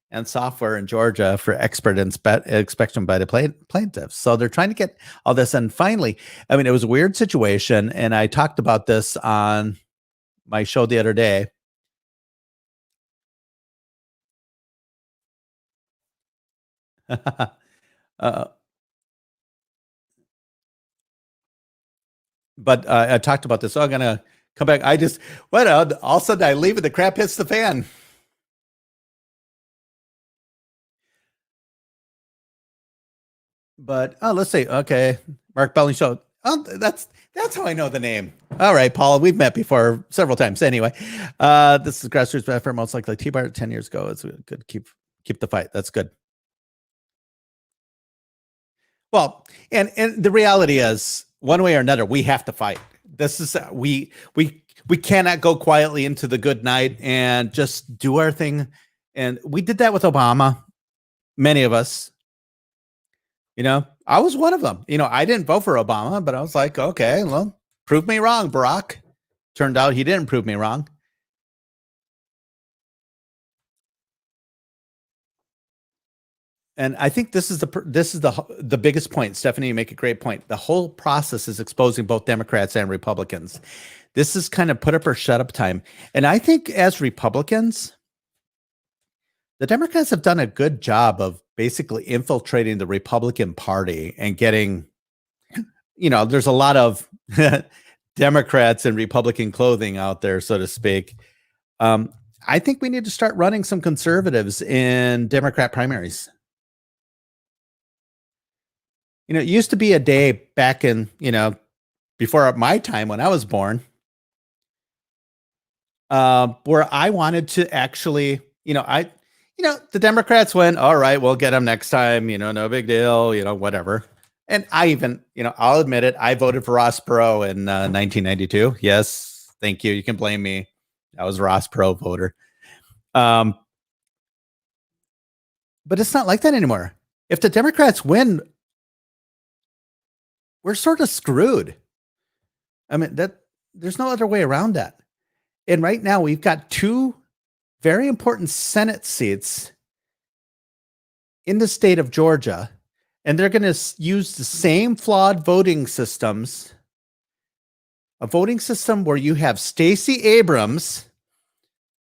and software in Georgia for expert inspection by the plaintiffs. So they're trying to get all this. And finally, I mean, it was a weird situation, and I talked about this on my show the other day. But I talked about this. So I'm going to come back. All of a sudden I leave and the crap hits the fan. But let's see. Okay. Mark Belling Show. Oh, that's how I know the name. All right, Paula. We've met before several times. Anyway, this is grassroots effort, most likely T-Bar 10 years ago. It's good. Keep the fight. That's good. Well, and the reality is, one way or another, we have to fight. This is we cannot go quietly into the good night and just do our thing. And we did that with Obama. Many of us, I was one of them. I didn't vote for Obama, but I was like, okay, well, prove me wrong, Barack. Turned out he didn't prove me wrong. And I think this is the biggest point. Stephanie, you make a great point. The whole process is exposing both Democrats and Republicans. This is kind of put up or shut up time. And I think as Republicans, the Democrats have done a good job of basically infiltrating the Republican Party and getting, there's a lot of Democrats in Republican clothing out there, so to speak. I think we need to start running some conservatives in Democrat primaries. It used to be a day back in, before my time when I was born, where I wanted to actually, the Democrats went, all right, we'll get them next time, no big deal, whatever. And I even, I'll admit it, I voted for Ross Perot in 1992. Yes, thank you. You can blame me. I was a Ross Perot voter. But it's not like that anymore. If the Democrats win, we're sort of screwed. I mean, there's no other way around that. And right now we've got 2 very important Senate seats in the state of Georgia, and they're going to use the same flawed voting systems, a voting system where you have Stacey Abrams,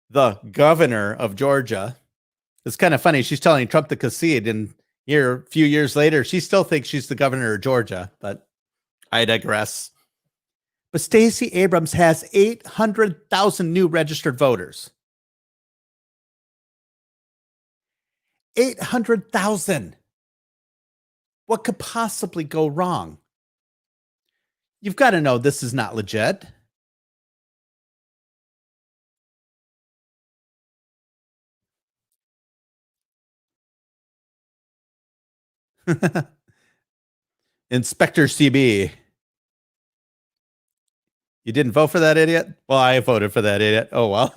the governor of Georgia. It's kind of funny. She's telling Trump to concede, and here, a few years later, she still thinks she's the governor of Georgia, but I digress. But Stacey Abrams has 800,000 new registered voters. 800,000. What could possibly go wrong? You've got to know this is not legit. Inspector CB. You didn't vote for that idiot? Well, I voted for that idiot. Oh, well.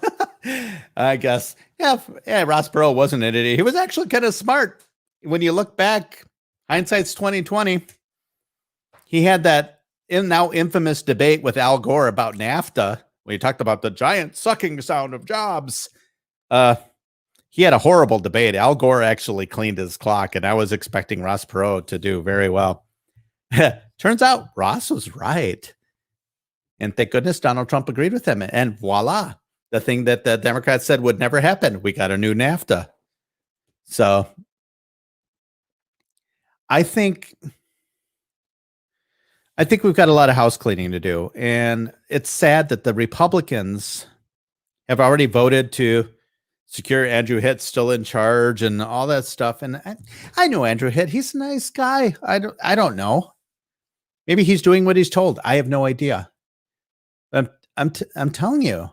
I guess. Yeah, Ross Perot wasn't an idiot. He was actually kind of smart. When you look back, hindsight's 2020. He had that now infamous debate with Al Gore about NAFTA, when he talked about the giant sucking sound of jobs. He had a horrible debate. Al Gore actually cleaned his clock, and I was expecting Ross Perot to do very well. Turns out Ross was right. And thank goodness Donald Trump agreed with him. And voila, the thing that the Democrats said would never happen. We got a new NAFTA. So I think we've got a lot of house cleaning to do. And it's sad that the Republicans have already voted to secure Andrew Hitt still in charge and all that stuff. And I know Andrew Hitt. He's a nice guy. I don't know. Maybe he's doing what he's told. I have no idea. I'm telling you.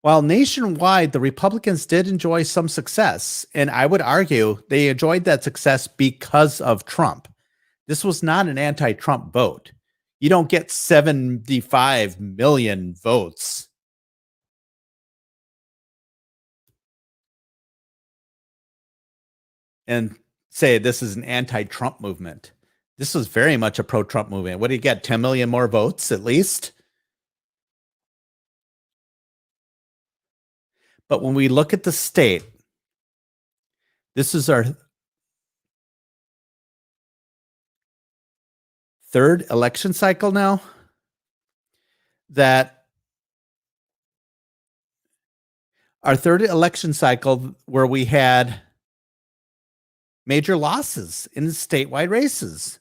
While nationwide, the Republicans did enjoy some success, and I would argue they enjoyed that success because of Trump. This was not an anti-Trump vote. You don't get 75 million votes and say this is an anti-Trump movement. This was very much a pro-Trump movement. What do you get? 10 million more votes at least? But when we look at the state, this is our third election cycle now where we had major losses in statewide races.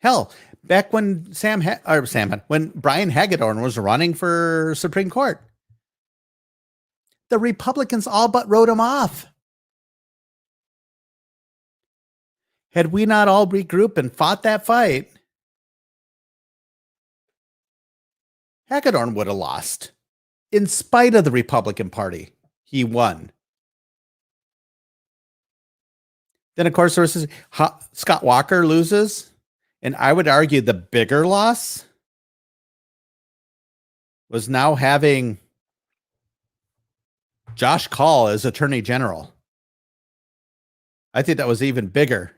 Hell, back when when Brian Hagedorn was running for Supreme Court, the Republicans all but wrote him off. Had we not all regrouped and fought that fight, Hagedorn would have lost. In spite of the Republican Party, he won. Then, of course, there was Scott Walker loses. And I would argue the bigger loss was now having Josh Kaul as Attorney General. I think that was even bigger.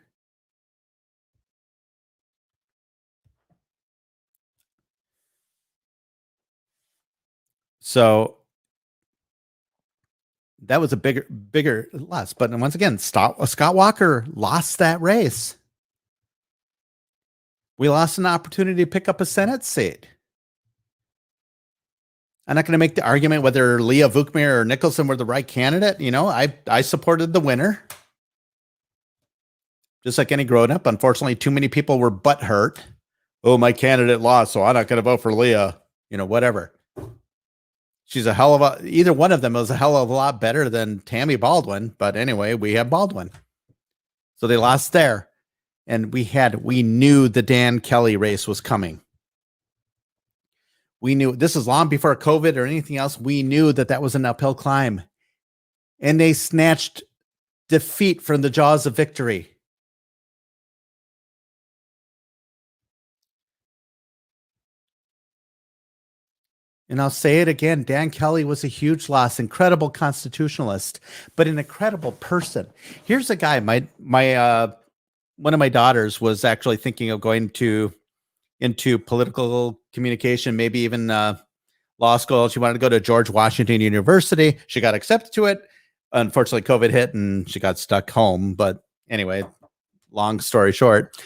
So that was a bigger loss. But once again, Scott Walker lost that race. We lost an opportunity to pick up a Senate seat. I'm not going to make the argument whether Leah Vukmir or Nicholson were the right candidate. You know, I supported the winner. Just like any grown-up. Unfortunately, too many people were butthurt. Oh, my candidate lost, so I'm not going to vote for Leah. You know, whatever. She's either one of them was a hell of a lot better than Tammy Baldwin. But anyway, we have Baldwin. So they lost there. And we knew the Dan Kelly race was coming. We knew this is long before COVID or anything else. We knew that was an uphill climb. And they snatched defeat from the jaws of victory. And I'll say it again, Dan Kelly was a huge loss, incredible constitutionalist, but an incredible person. Here's a guy, my one of my daughters was actually thinking of going into political communication, maybe even law school. She wanted to go to George Washington University. She got accepted to it. Unfortunately, COVID hit and she got stuck home. But anyway, long story short.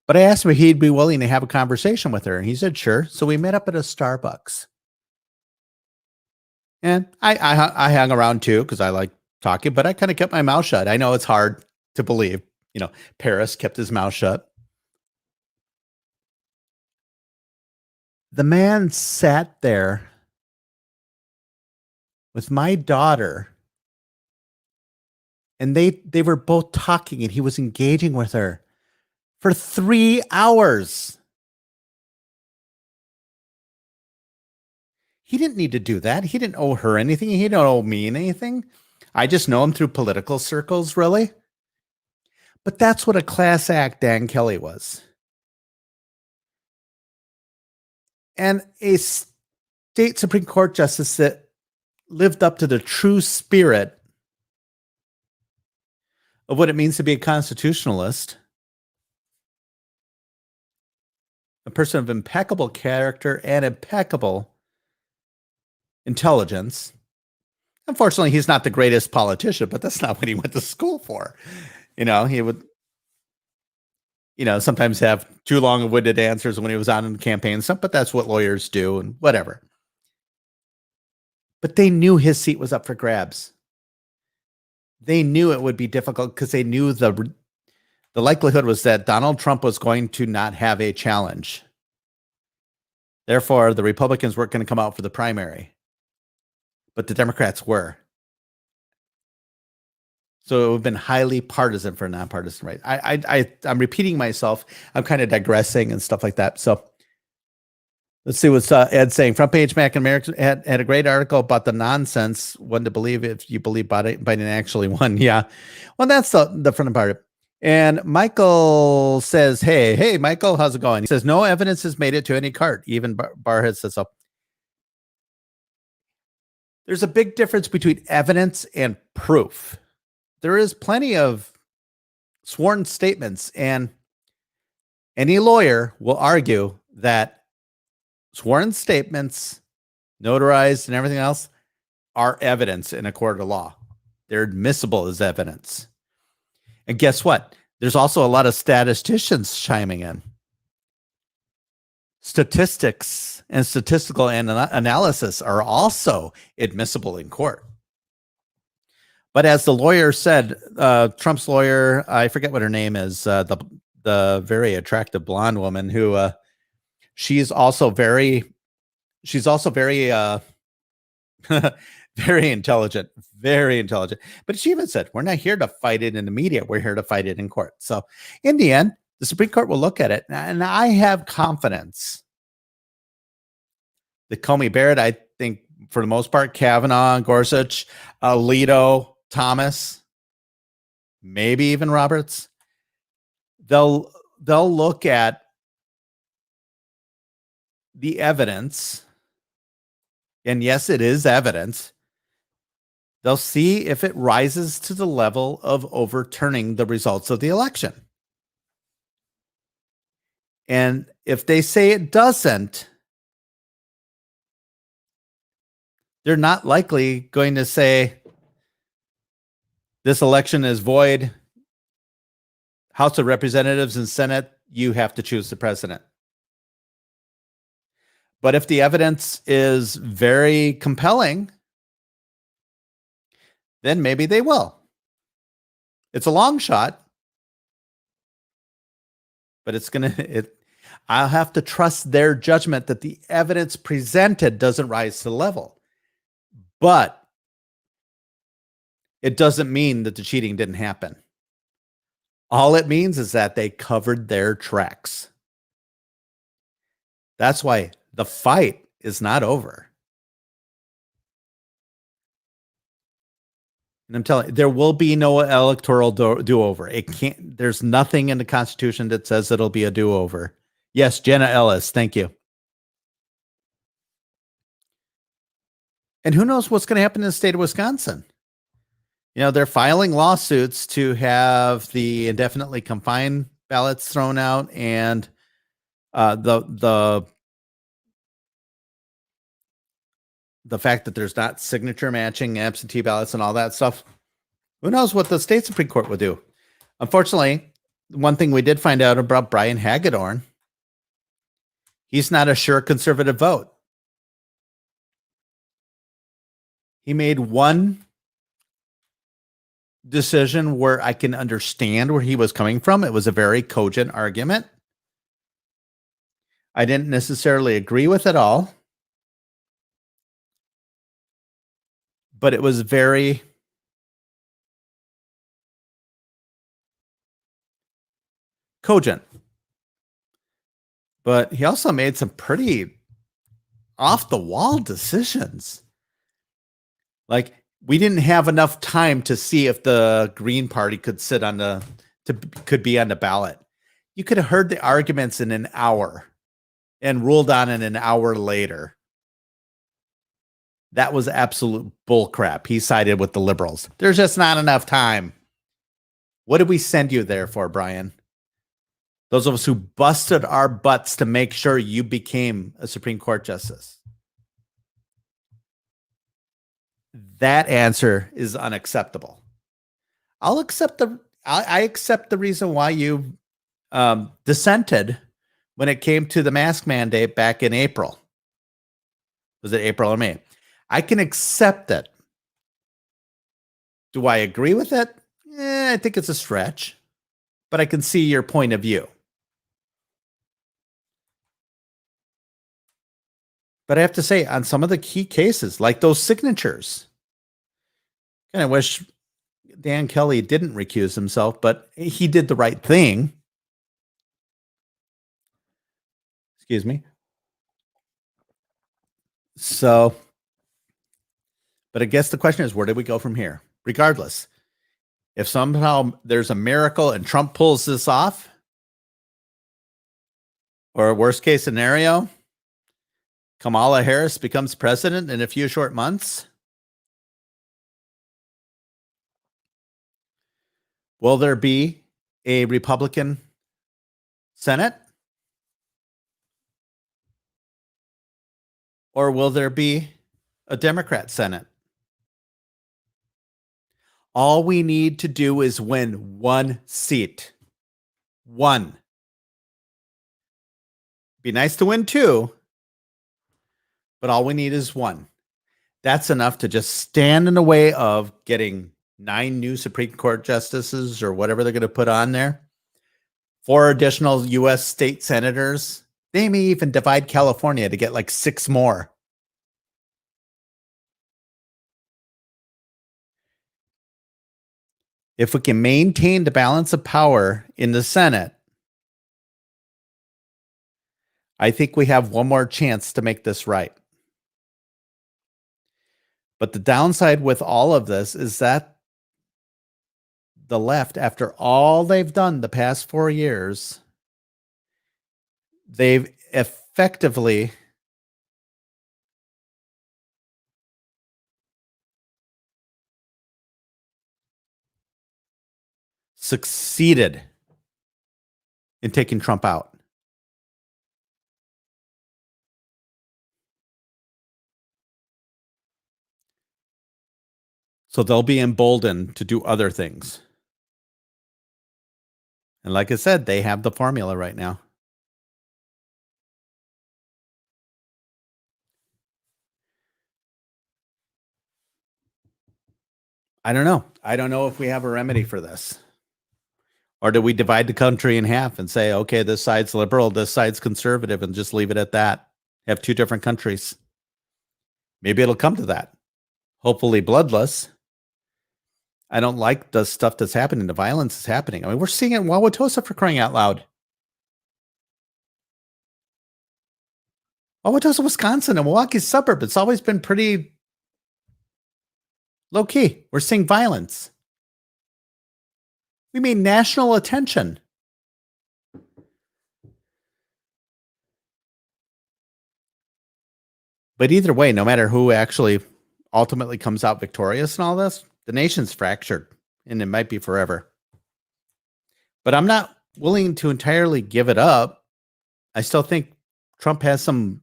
But I asked him if he'd be willing to have a conversation with her. And he said, sure. So we met up at a Starbucks. And I hung around too because I like talking, but I kind of kept my mouth shut. I know it's hard to believe. You know, Paris kept his mouth shut. The man sat there with my daughter, and they were both talking, and he was engaging with her for 3 hours. He didn't need to do that. He didn't owe her anything. He didn't owe me anything. I just know him through political circles, really. But that's what a class act Dan Kelly was. And a state Supreme Court justice that lived up to the true spirit of what it means to be a constitutionalist, a person of impeccable character and impeccable intelligence. Unfortunately, he's not the greatest politician, but that's not what he went to school for. He would, sometimes have too long-winded answers when he was on in the campaign and stuff, but that's what lawyers do and whatever. But they knew his seat was up for grabs. They knew it would be difficult because they knew the likelihood was that Donald Trump was going to not have a challenge. Therefore, the Republicans weren't going to come out for the primary, but the Democrats were. So it would have been highly partisan for a nonpartisan race. I'm repeating myself. I'm kind of digressing and stuff like that. So let's see what's Ed saying. Front page Mac and America had a great article about the nonsense one to believe if you believe Biden actually won. Yeah. Well, that's the front part. And Michael says, hey, Michael, how's it going? He says, no evidence has made it to any cart. Even Barhead says so. There's a big difference between evidence and proof. There is plenty of sworn statements, and any lawyer will argue that sworn statements, notarized and everything else, are evidence in a court of law. They're admissible as evidence. And guess what? There's also a lot of statisticians chiming in. Statistics and statistical analysis are also admissible in court. But as the lawyer said, Trump's lawyer, I forget what her name is, the very attractive blonde woman who she's also very very intelligent, very intelligent. But she even said, we're not here to fight it in the media. We're here to fight it in court. So in the end, the Supreme Court will look at it. And I have confidence that Comey Barrett, I think for the most part, Kavanaugh, Gorsuch, Alito, Thomas, maybe even Roberts, they'll look at the evidence. And yes, it is evidence. They'll see if it rises to the level of overturning the results of the election. And if they say it doesn't, they're not likely going to say this election is void. House of Representatives and Senate, you have to choose the president. But if the evidence is very compelling, then maybe they will. It's a long shot, but I'll have to trust their judgment that the evidence presented doesn't rise to the level. But it doesn't mean that the cheating didn't happen. All it means is that they covered their tracks. That's why the fight is not over. And I'm telling you, there will be no electoral do-over. There's nothing in the Constitution that says it'll be a do-over. Yes, Jenna Ellis, thank you. And who knows what's going to happen in the state of Wisconsin? They're filing lawsuits to have the indefinitely confined ballots thrown out and the fact that there's not signature matching absentee ballots and all that stuff. Who knows what the state Supreme Court would do? Unfortunately, one thing we did find out about Brian Hagedorn, he's not a sure conservative vote. He made one decision where I can understand where he was coming from. It was a very cogent argument. I didn't necessarily agree with it all, but it was very cogent. But he also made some pretty off the wall decisions. Like we didn't have enough time to see if the Green Party could could be on the ballot. You could have heard the arguments in an hour and ruled on it an hour later. That was absolute bullcrap. He sided with the liberals. There's just not enough time. What did we send you there for, Brian? Those of us who busted our butts to make sure you became a Supreme Court justice. That answer is unacceptable. I accept the reason why you dissented when it came to the mask mandate back in April. Was it April or May? I can accept it. Do I agree with it? I think it's a stretch, but I can see your point of view. But I have to say, on some of the key cases, like those signatures, I wish Dan Kelly didn't recuse himself, but he did the right thing. Excuse me. So, but I guess the question is, where do we go from here? Regardless, if somehow there's a miracle and Trump pulls this off, or a worst case scenario, Kamala Harris becomes president in a few short months, will there be a Republican Senate? Or will there be a Democrat Senate? All we need to do is win one seat. One. Be nice to win two, but all we need is one. That's enough to just stand in the way of getting 9 new Supreme Court justices or whatever they're going to put on there. 4 additional U.S. state senators. They may even divide California to get like 6 more. If we can maintain the balance of power in the Senate, I think we have one more chance to make this right. But the downside with all of this is that the left, after all they've done the past 4 years, they've effectively succeeded in taking Trump out. So they'll be emboldened to do other things. And like I said, they have the formula right now. I don't know. I don't know if we have a remedy for this. Or do we divide the country in half and say, okay, this side's liberal, this side's conservative, and just leave it at that? Have 2 different countries. Maybe it'll come to that. Hopefully bloodless. I don't like the stuff that's happening. The violence is happening. I mean, we're seeing it in Wauwatosa, for crying out loud. Wauwatosa, Wisconsin, a Milwaukee suburb. It's always been pretty low key. We're seeing violence. We made national attention. But either way, no matter who actually ultimately comes out victorious in all this, the nation's fractured, and it might be forever. But I'm not willing to entirely give it up. I still think Trump has some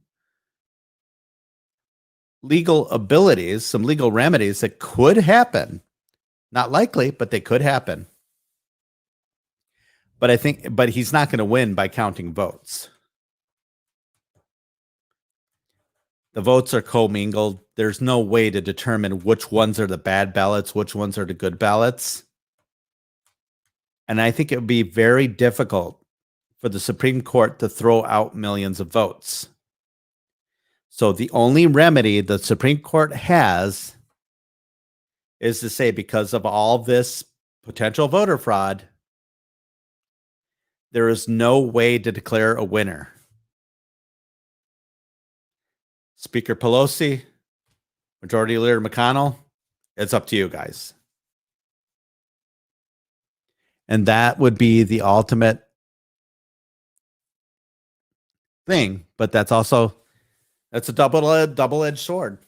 legal abilities, some legal remedies that could happen. Not likely, but they could happen. But he's not going to win by counting votes. The votes are commingled. There's no way to determine which ones are the bad ballots, which ones are the good ballots. And I think it would be very difficult for the Supreme Court to throw out millions of votes. So the only remedy the Supreme Court has is to say, because of all this potential voter fraud, there is no way to declare a winner. Speaker Pelosi, Majority Leader McConnell, It's up to you guys. And that would be the ultimate thing, but that's a double-edged sword.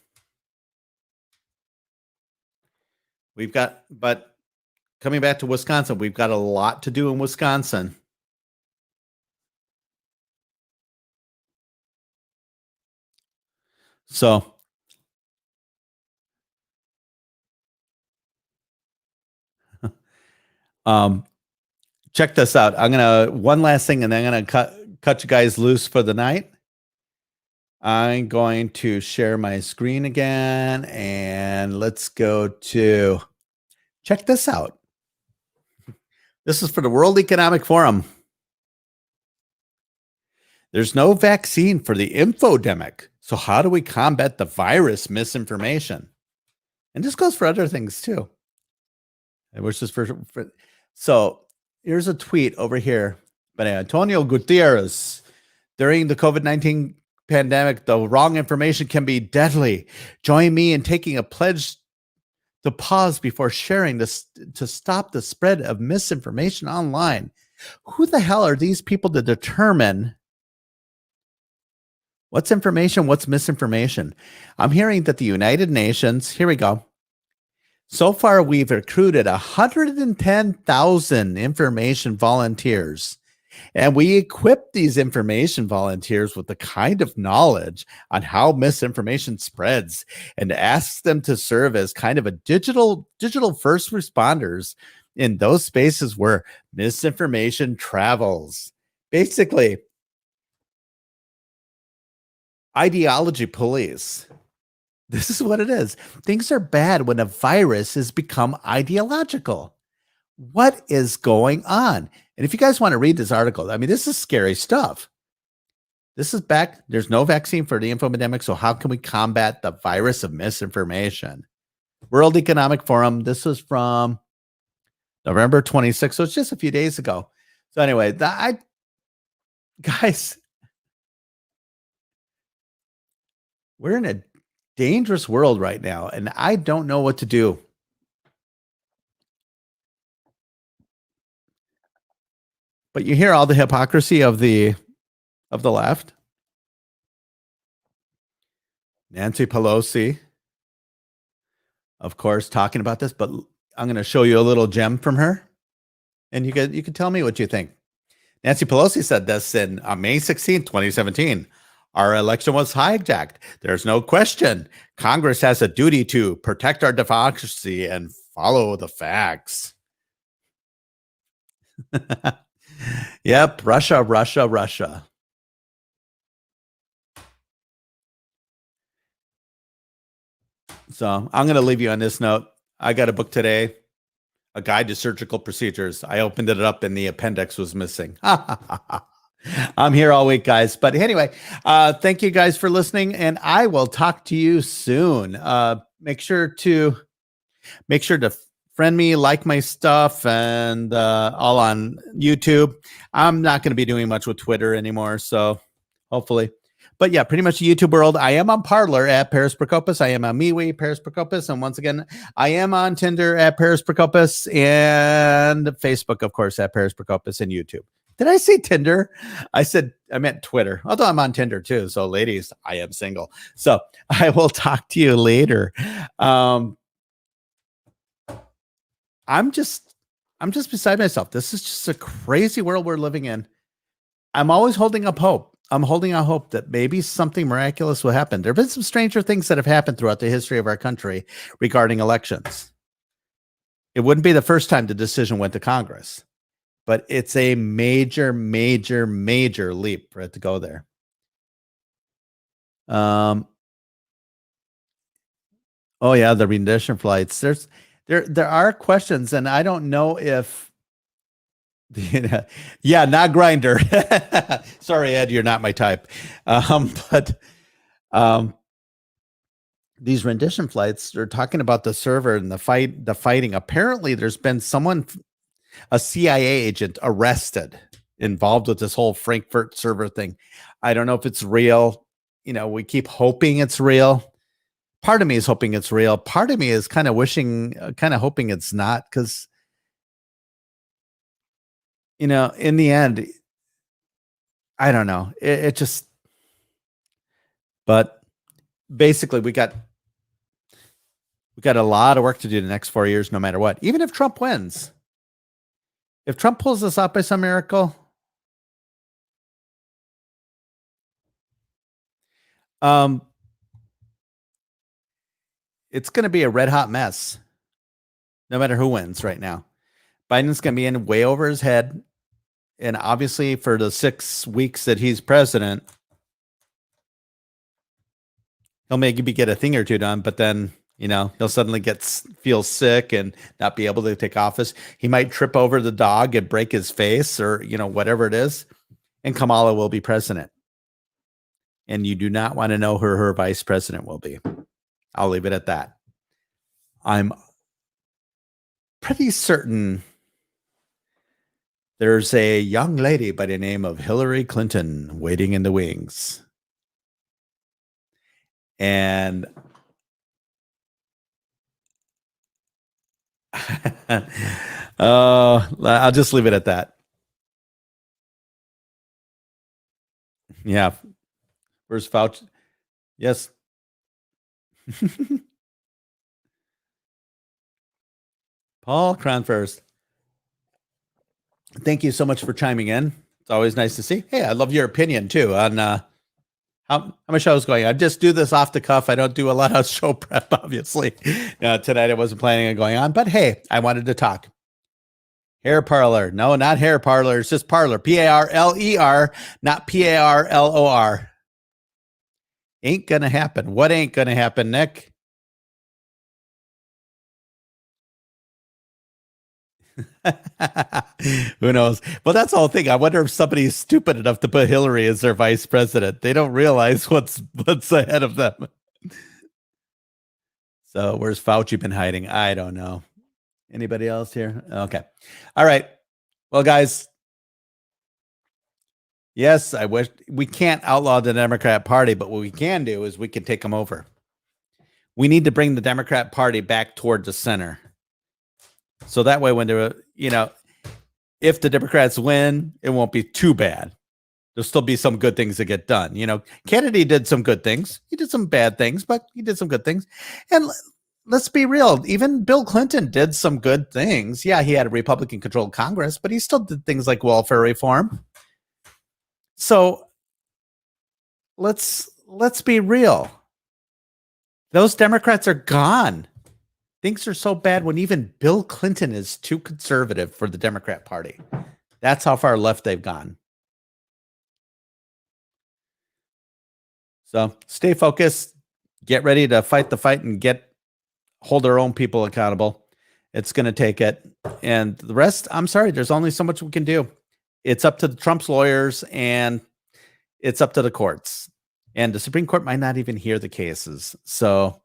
But coming back to Wisconsin, we've got a lot to do in Wisconsin. So check this out. One last thing, and then I'm gonna cut you guys loose for the night. I'm going to share my screen again, and let's go to check this out. This is for the World Economic Forum. There's no vaccine for the infodemic. So how do we combat the virus misinformation? And this goes for other things too. Which is so here's a tweet over here by Antonio Gutierrez. During the COVID-19 pandemic, the wrong information can be deadly. Join me in taking a pledge to pause before sharing this to stop the spread of misinformation online. Who the hell are these people to determine what's information, what's misinformation? I'm hearing that the United Nations, here we go. So far, we've recruited 110,000 information volunteers, and we equip these information volunteers with the kind of knowledge on how misinformation spreads and asks them to serve as kind of a digital first responders in those spaces where misinformation travels. Basically, ideology police. This is what it is. Things are bad when a virus has become ideological. What is going on? And if you guys want to read this article, I mean, this is scary stuff. This is back. There's no vaccine for the infodemic. So how can we combat the virus of misinformation? World Economic Forum. This was from November 26th. So it's just a few days ago. So anyway, guys, we're in a dangerous world right now, and I don't know what to do. But you hear all the hypocrisy of the left. Nancy Pelosi, of course, talking about this, but I'm going to show you a little gem from her, and you can tell me what you think. Nancy Pelosi said this on May 16th, 2017. Our election was hijacked. There's no question. Congress has a duty to protect our democracy and follow the facts. Yep, Russia. So I'm going to leave you on this note. I got a book today, A Guide to Surgical Procedures. I opened it up and the appendix was missing. I'm here all week, guys. But anyway, thank you guys for listening, and I will talk to you soon. Make sure to friend me, like my stuff, and all on YouTube. I'm not going to be doing much with Twitter anymore, so hopefully. But yeah, pretty much the YouTube world. I am on Parler at Paris Procopus. I am on MeWe, Paris Procopus. And once again, I am on Tinder at Paris Procopus and Facebook, of course, at Paris Procopus and YouTube. Did I say Tinder? I meant Twitter, although I'm on Tinder too. So ladies, I am single. So I will talk to you later. I'm just beside myself. This is just a crazy world we're living in. I'm always holding up hope. I'm holding out hope that maybe something miraculous will happen. There have been some stranger things that have happened throughout the history of our country regarding elections. It wouldn't be the first time the decision went to Congress, but it's a major, major, major leap for it to go there. Oh yeah, the rendition flights. There are questions, and I don't know if yeah, not Grinder. Sorry, Ed, you're not my type. But these rendition flights, they're talking about the server and the fighting. Apparently, there's been a CIA agent arrested involved with this whole Frankfurt server thing. I don't know if it's real. We keep hoping it's real, part of me is hoping it's real. Part of me is kind of hoping it's not, because, in the end, I don't know. It just, but basically, we got a lot of work to do the next 4 years, no matter what. Even if Trump wins, if Trump pulls us out by some miracle, it's going to be a red hot mess, no matter who wins right now. Biden's going to be in way over his head. And obviously, for the 6 weeks that he's president, he'll maybe get a thing or two done, but then, he'll suddenly feel sick and not be able to take office. He might trip over the dog and break his face, or, whatever it is. And Kamala will be president. And you do not want to know who her vice president will be. I'll leave it at that. I'm pretty certain there's a young lady by the name of Hillary Clinton waiting in the wings. And I'll just leave it at that. Yeah. Where's Fauci? Yes. Paul Cranfirst, thank you so much for chiming in. It's always nice to see. Hey, I love your opinion too on how my show's going. I just do this off the cuff. I don't do a lot of show prep, obviously. Tonight I wasn't planning on going on, but hey, I wanted to talk. Hair parlor. No, not hair parlor. It's just parlor. Parler, not Parlor. Ain't going to happen. What ain't going to happen, Nick? Who knows? Well, that's the whole thing. I wonder if somebody's stupid enough to put Hillary as their vice president. They don't realize what's ahead of them. So where's Fauci been hiding? I don't know. Anybody else here? Okay. All right. Well, guys. Yes, I wish we can't outlaw the Democrat Party, but what we can do is we can take them over. We need to bring the Democrat Party back toward the center. So that way, when they're, if the Democrats win, it won't be too bad. There'll still be some good things to get done. Kennedy did some good things. He did some bad things, but he did some good things. And let's be real. Even Bill Clinton did some good things. Yeah, he had a Republican-controlled Congress, but he still did things like welfare reform. So let's be real. Those Democrats are gone. Things are so bad when even Bill Clinton is too conservative for the Democrat Party. That's how far left they've gone. So stay focused. Get ready to fight the fight and hold our own people accountable. It's going to take it. And the rest, I'm sorry, there's only so much we can do. It's up to Trump's lawyers, and it's up to the courts. And the Supreme Court might not even hear the cases. So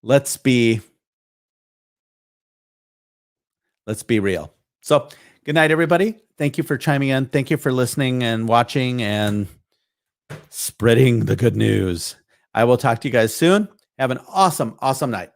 let's be real. So good night, everybody. Thank you for chiming in. Thank you for listening and watching and spreading the good news. I will talk to you guys soon. Have an awesome, awesome night.